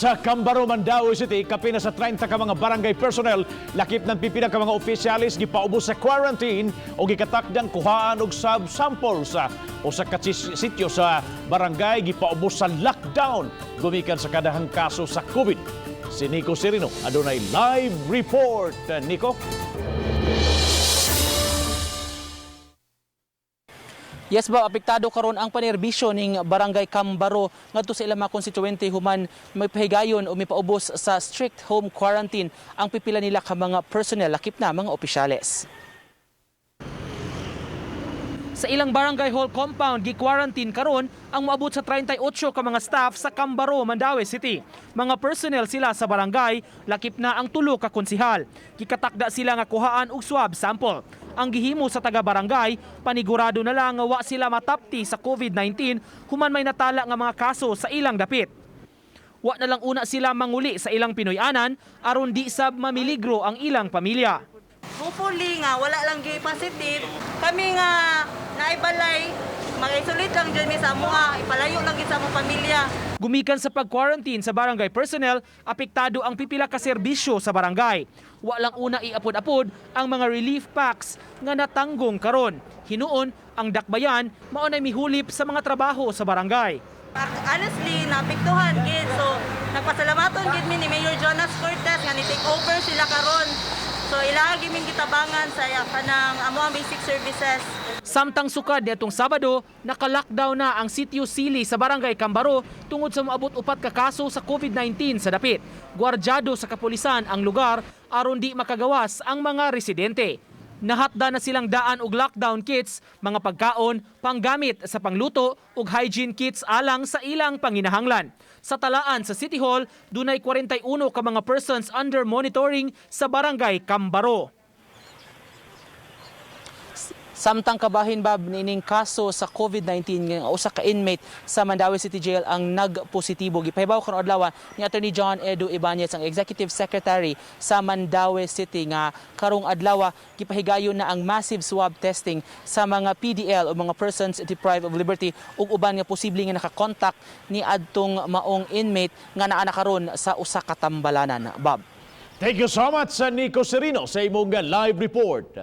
Sa Cambaro, Mandaue City, kapina sa 30 ka mga barangay personnel, lakip ng pipila ka mga opisyalis gipaubos sa quarantine o gikatakdang kuhaan og sample sa o sa sitio sa barangay gipaubos sa lockdown gumikan sa kadahang kaso sa COVID. Si Nico Serino adunay live report. Nico. Yes ba, apektado karon ang panerbisyo ning Barangay Cambaro ngadto sa ilang mga konstituente human may pahigayon o may paubos sa strict home quarantine ang pipila nila ka mga personnel lakip na mga opisyales. Sa ilang barangay hall compound, gi-quarantine karon ang moabot sa 38 ka mga staff sa Cambaro, Mandaue City. Mga personnel sila sa barangay, lakip na ang 3 ka konsihal. Gikatakda sila nga kuhaan og swab sample. Ang gihimo sa taga-barangay, panigurado na lang nga wa sila matapti sa COVID-19 human may natala nga mga kaso sa ilang dapit. Wa na lang una sila manguli sa ilang Pinoyanan aron di sab mamiligro ang ilang pamilya. Hopefully nga wala lang gyud positive. Kami nga naibalay mag-isolate lang dyan sa mga ipalayo lang gid sa among pamilya. Gumikan sa pag-quarantine sa barangay personnel, apektado ang pipila ka serbisyo sa barangay. Wa lang una iapod-apod ang mga relief packs nga natanggong karon. Hinuon ang dakbayan mao nay mihulip sa mga trabaho sa barangay. Honestly, naapektuhan gid. So, nagpasalamaton gid mi ni Mayor Jonas Cortez nga ni-take over sila karon. So ilagi min gitabangan sa kanang amo ang basic services. Samtang sukad nitong Sabado, naka-lockdown na ang sitio Sili sa Barangay Cambaro tungod sa moabot 4 ka kaso sa COVID-19 sa dapit. Gwardyado sa kapulisan ang lugar aron di makagawas ang mga residente. Nahatda na silang daan og lockdown kits, mga pagkaon, panggamit sa pangluto ug hygiene kits alang sa ilang panginahanglan. Sa talaan sa City Hall, dunay 41 ka mga persons under monitoring sa Barangay Cambaro. Samtang kabahin bab nining kaso sa COVID-19 nga usa ka inmate sa Mandaue City Jail ang nagpositibo. Gipahibaw karon adlaw ni Attorney John Edu Ibanez, ang Executive Secretary sa Mandaue City, nga karong adlaw gipahigayon na ang massive swab testing sa mga PDL o mga persons deprived of liberty ug uban nga posible nga nakakontak ni adtong maong inmate nga naa na karon sa usa ka tambalanan. Bob. Thank you so much, Nico Serino, sa imong live report.